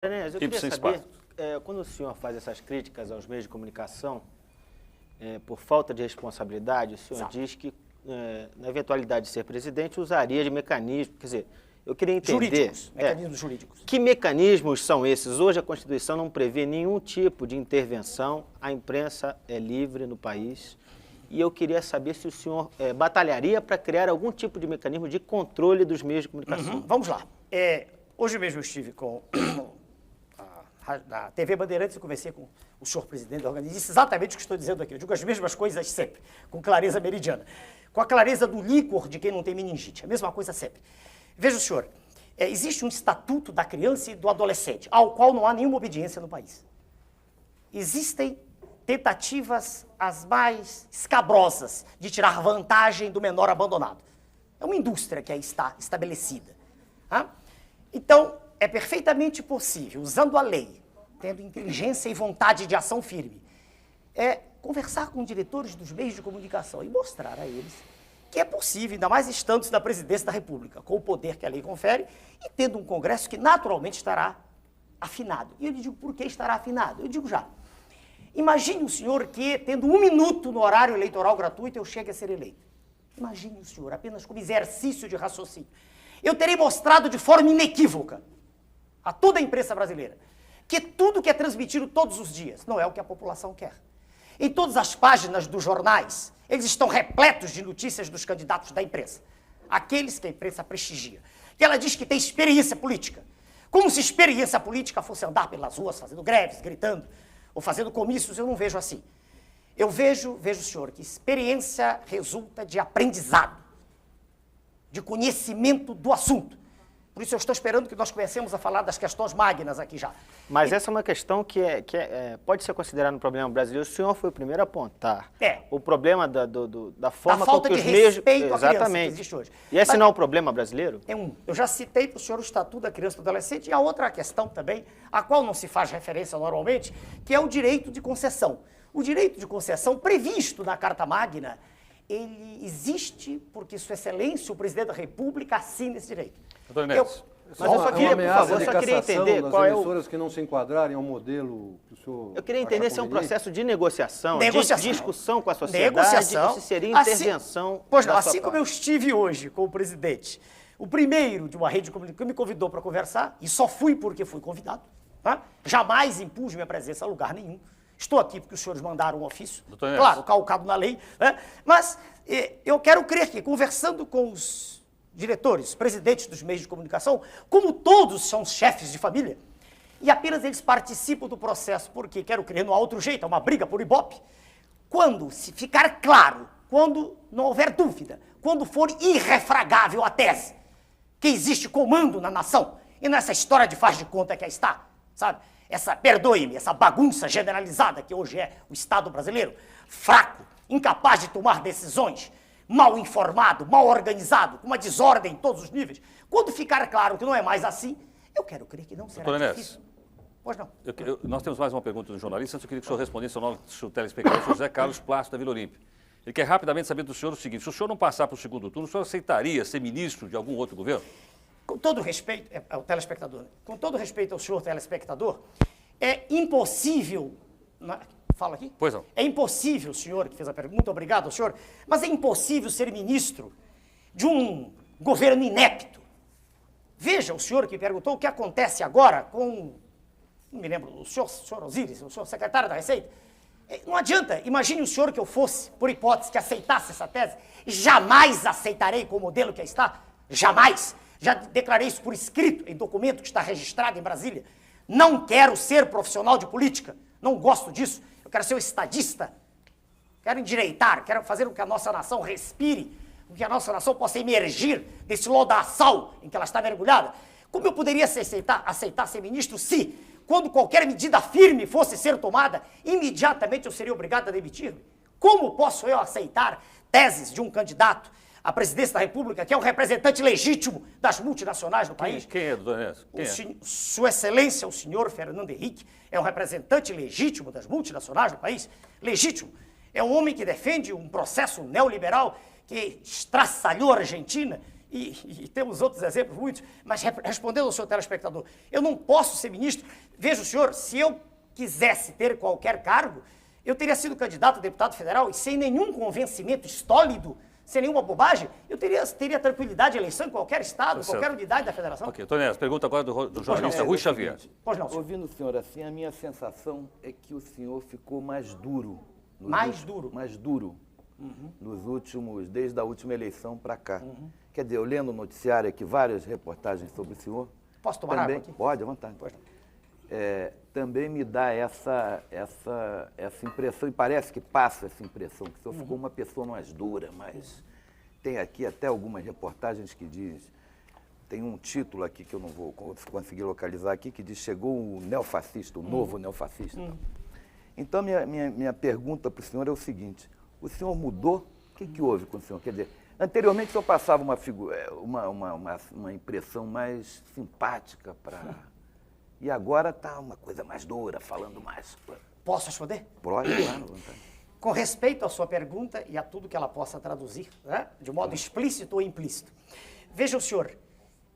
Enéas, eu queria saber, quando o senhor faz essas críticas aos meios de comunicação, por falta de responsabilidade, o senhor diz que, na eventualidade de ser presidente, usaria de mecanismos, quer dizer, eu queria entender... Mecanismos jurídicos. Que mecanismos são esses? Hoje a Constituição não prevê nenhum tipo de intervenção, a imprensa é livre no país, e eu queria saber se o senhor batalharia para criar algum tipo de mecanismo de controle dos meios de comunicação. Vamos lá. Hoje mesmo eu estive na TV Bandeirantes, eu conversei com o senhor presidente da organização, disse exatamente o que estou dizendo aqui. Eu digo as mesmas coisas sempre, com clareza meridiana. Com a clareza do líquor de quem não tem meningite. A mesma coisa sempre. Veja, senhor, existe um estatuto da criança e do adolescente, ao qual não há nenhuma obediência no país. Existem tentativas as mais escabrosas de tirar vantagem do menor abandonado. É uma indústria que aí está estabelecida. Então, é perfeitamente possível, usando a lei, tendo inteligência e vontade de ação firme, conversar com diretores dos meios de comunicação e mostrar a eles que é possível, ainda mais estando na presidência da República, com o poder que a lei confere, e tendo um Congresso que naturalmente estará afinado. E eu lhe digo por que estará afinado. Eu digo já. Imagine o senhor que, tendo 1 minuto no horário eleitoral gratuito, eu chegue a ser eleito. Imagine o senhor, apenas como exercício de raciocínio. Eu terei mostrado de forma inequívoca a toda a imprensa brasileira que tudo que é transmitido todos os dias não é o que a população quer. Em todas as páginas dos jornais, eles estão repletos de notícias dos candidatos da imprensa, aqueles que a imprensa prestigia. E ela diz que tem experiência política, como se experiência política fosse andar pelas ruas fazendo greves, gritando, ou fazendo comícios. Eu não vejo assim. Eu vejo, senhor, que experiência resulta de aprendizado, de conhecimento do assunto. Por isso eu estou esperando que nós comecemos a falar das questões magnas aqui já. Mas essa é uma questão que pode ser considerada um problema brasileiro. O senhor foi o primeiro a apontar. O problema da forma falta com que de os meios... respeito à criança Exatamente. que existe hoje. E esse não é um problema brasileiro? Eu já citei para o senhor o Estatuto da Criança e do Adolescente e a outra questão também, a qual não se faz referência normalmente, que é o direito de concessão. O direito de concessão previsto na Carta Magna, ele existe porque Sua Excelência, o Presidente da República, assina esse direito. Mas eu só queria, por favor, eu só queria entender qual é o... emissoras que não se enquadrarem ao modelo que o senhor... Eu queria entender se é um processo de negociação, de discussão com a sociedade, negociação, ou se seria intervenção. Pois não, assim como eu estive hoje com o presidente, o primeiro de uma rede de comunicação que me convidou para conversar, e só fui porque fui convidado, jamais impus minha presença a lugar nenhum. Estou aqui porque os senhores mandaram um ofício, claro, calcado na lei, mas eu quero crer que, conversando com os diretores, presidentes dos meios de comunicação, como todos são chefes de família, e apenas eles participam do processo, porque, quero crer, não há outro jeito, é uma briga por ibope, quando se ficar claro, quando não houver dúvida, quando for irrefragável a tese que existe comando na nação, e nessa história de faz de conta que aí está, sabe? Perdoe-me, essa bagunça generalizada que hoje é o Estado brasileiro, fraco, incapaz de tomar decisões, mal informado, mal organizado, com uma desordem em todos os níveis. Quando ficar claro que não é mais assim, eu quero crer que não será difícil. Pois não. Nós temos mais uma pergunta do jornalista. Antes eu queria que o senhor respondesse ao nosso telespectador, José Carlos Plácido, da Vila Olímpia. Ele quer rapidamente saber do senhor o seguinte: se o senhor não passar para o segundo turno, o senhor aceitaria ser ministro de algum outro governo? Com todo respeito ao telespectador, com todo respeito ao senhor telespectador, é impossível... Fala aqui? Pois não. É impossível, o senhor que fez a pergunta, muito obrigado ao senhor, mas é impossível ser ministro de um governo inepto. Veja, o senhor que perguntou o que acontece agora com, não me lembro, o senhor Osíris, o senhor secretário da Receita. Não adianta, imagine o senhor que eu fosse, por hipótese, que aceitasse essa tese. Jamais aceitarei com o modelo que aí está, jamais. Já declarei isso por escrito, em documento que está registrado em Brasília. Não quero ser profissional de política, não gosto disso. Eu quero ser um estadista, quero endireitar, quero fazer com que a nossa nação respire, com que a nossa nação possa emergir desse lodaçal em que ela está mergulhada. Como eu poderia aceitar ser ministro se, quando qualquer medida firme fosse ser tomada, imediatamente eu seria obrigado a demitir-me? Como posso eu aceitar teses de um candidato à presidência da República, que é o representante legítimo das multinacionais no país? Quem é, doutor Enéas? Sua Excelência, o senhor Fernando Henrique, é um representante legítimo das multinacionais no país? Legítimo. É um homem que defende um processo neoliberal que estraçalhou a Argentina e temos outros exemplos, muitos, mas respondendo ao seu telespectador, eu não posso ser ministro. Veja o senhor, se eu quisesse ter qualquer cargo, eu teria sido candidato a deputado federal e sem nenhum convencimento estólido, sem nenhuma bobagem, eu teria tranquilidade de eleição em qualquer estado, qualquer unidade da federação. Ok, Tonés, pergunta agora do jornalista Rui Xavier. Pois não, senhor. Ouvindo o senhor assim, a minha sensação é que o senhor ficou mais duro. Mais duro? Mais duro. Nos últimos, desde a última eleição para cá. Quer dizer, eu lendo o noticiário aqui, várias reportagens sobre o senhor. Posso tomar também, água aqui? Pode, à vontade. Também me dá essa impressão, e parece que passa essa impressão, que o senhor ficou uma pessoa mais dura, mas tem aqui até algumas reportagens que diz, tem um título aqui que eu não vou conseguir localizar aqui, que diz, chegou o neofascista, o novo neofascista. Então, minha pergunta para o senhor é o seguinte, o senhor mudou? O que houve com o senhor? Quer dizer, anteriormente o senhor passava uma impressão mais simpática para... E agora está uma coisa mais dura, falando mais... Posso responder? Pode, claro, vontade. Com respeito à sua pergunta e a tudo que ela possa traduzir, né, de modo explícito ou implícito. Veja o senhor,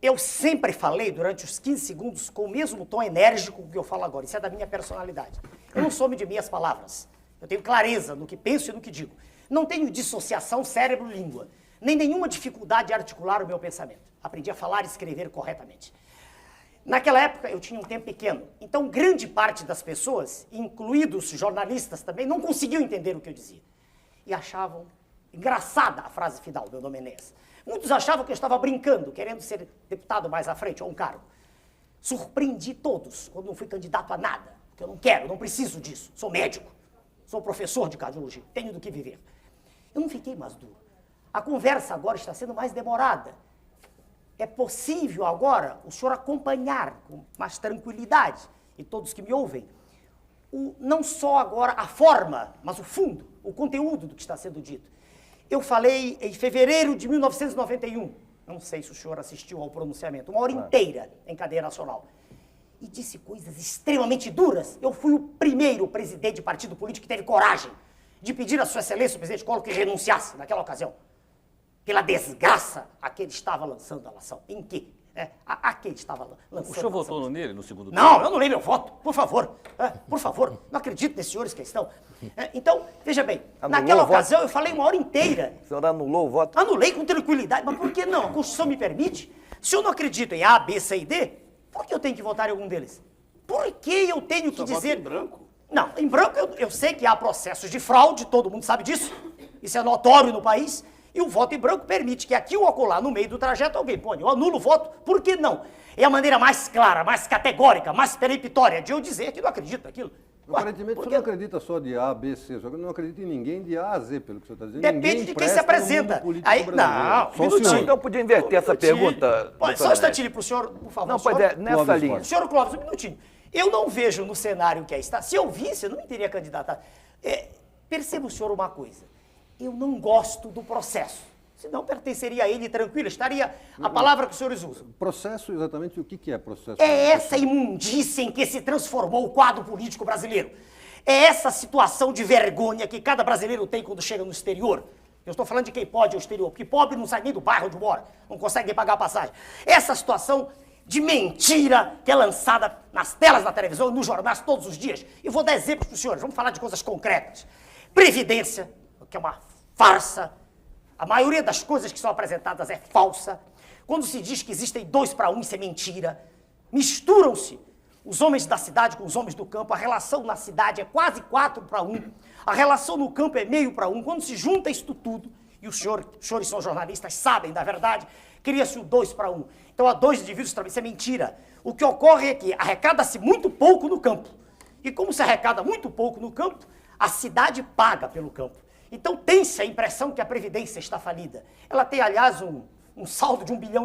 eu sempre falei durante os 15 segundos com o mesmo tom enérgico que eu falo agora. Isso é da minha personalidade. Eu não sou homem de meias palavras. Eu tenho clareza no que penso e no que digo. Não tenho dissociação cérebro-língua, nem nenhuma dificuldade de articular o meu pensamento. Aprendi a falar e escrever corretamente. Naquela época eu tinha um tempo pequeno, então grande parte das pessoas, incluídos jornalistas também, não conseguiam entender o que eu dizia. E achavam engraçada a frase final do Dom Menezes. Muitos achavam que eu estava brincando, querendo ser deputado mais à frente, ou um cargo. Surpreendi todos quando não fui candidato a nada, porque eu não quero, não preciso disso. Sou médico, sou professor de cardiologia, tenho do que viver. Eu não fiquei mais duro. A conversa agora está sendo mais demorada. É possível agora o senhor acompanhar com mais tranquilidade, e todos que me ouvem, não só agora a forma, mas o fundo, o conteúdo do que está sendo dito. Eu falei em fevereiro de 1991, não sei se o senhor assistiu ao pronunciamento, uma hora inteira em cadeia nacional, e disse coisas extremamente duras. Eu fui o primeiro presidente de partido político que teve coragem de pedir a sua excelência, o presidente Collor, que renunciasse naquela ocasião. Pela desgraça a que ele estava lançando a nação. Em que? A que ele estava lançando. O senhor votou nele no segundo turno? Não, eu não leio meu voto, por favor. Por favor, não acredito nesses senhores que estão. Então, veja bem, naquela ocasião eu falei uma hora inteira. O senhor anulou o voto? Anulei com tranquilidade, mas por que não? A Constituição me permite. Se eu não acredito em A, B, C e D, por que eu tenho que votar em algum deles? Por que eu tenho que dizer... Em branco? Não, em branco eu sei que há processos de fraude, todo mundo sabe disso. Isso é notório no país. E o voto em branco permite que aqui ou acolá, no meio do trajeto, alguém põe, eu anulo o voto, por que não? É a maneira mais clara, mais categórica, mais peremptória de eu dizer que não acredito naquilo. Aparentemente, o senhor não acredita só de A, B, C, o senhor não acredita em ninguém de A a Z, pelo que o senhor está dizendo. Depende de quem se apresenta. Aí, não, só o senhor. Então, podia inverter essa pergunta. Só um instantinho para o senhor, por favor. Não, pois é, nessa Clóvis, linha. Senhor Clóvis, um minutinho. Eu não vejo no cenário que aí está. Se eu visse, eu não me teria candidatado. Perceba o senhor uma coisa. Eu não gosto do processo. Senão pertenceria a ele tranquilo, estaria a palavra que os senhores usam. Processo, exatamente o que é processo? É essa imundícia em que se transformou o quadro político brasileiro. É essa situação de vergonha que cada brasileiro tem quando chega no exterior. Eu estou falando de quem pode ir ao exterior, porque pobre não sai nem do bairro onde mora, não consegue nem pagar a passagem. Essa situação de mentira que é lançada nas telas da televisão e nos jornais todos os dias. E vou dar exemplos para os senhores, vamos falar de coisas concretas. Previdência, que é uma farsa. A maioria das coisas que são apresentadas é falsa. Quando se diz que existem 2 para 1, isso é mentira. Misturam-se os homens da cidade com os homens do campo. A relação na cidade é quase 4 para 1. A relação no campo é meio para 1. Quando se junta isto tudo, e os senhores são jornalistas, sabem da verdade, cria-se o 2 para 1. Então há 2 indivíduos também, isso é mentira. O que ocorre é que arrecada-se muito pouco no campo. E como se arrecada muito pouco no campo, a cidade paga pelo campo. Então tem-se a impressão que a Previdência está falida. Ela tem, aliás, um saldo de $1 bilhão.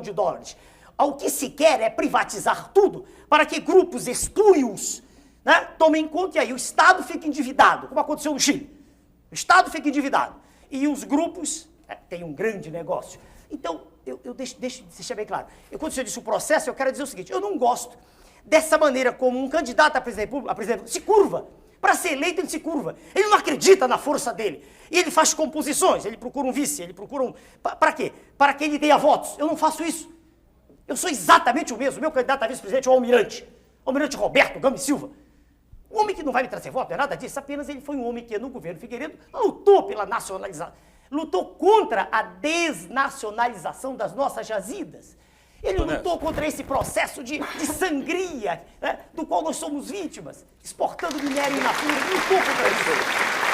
O que se quer é privatizar tudo para que grupos espúrios, né, tomem conta, e aí o Estado fica endividado, como aconteceu no Chile. O Estado fica endividado e os grupos têm um grande negócio. Então, eu deixo de ser bem claro. Quando você disse o processo, eu quero dizer o seguinte, eu não gosto dessa maneira como um candidato a presidente da República se curva Para ser eleito, ele se curva. Ele não acredita na força dele. E ele faz composições, ele procura um vice, ele procura um... Para quê? Para que ele tenha votos. Eu não faço isso. Eu sou exatamente o mesmo. Meu candidato a vice-presidente é o Almirante. Almirante Roberto Gomes Silva. Um homem que não vai me trazer voto, não é nada disso. Apenas ele foi um homem que, no governo Figueiredo, lutou pela nacionalização. Lutou contra a desnacionalização das nossas jazidas. Ele lutou contra esse processo de sangria, né, do qual nós somos vítimas, exportando minério in natura. Ele lutou contra isso.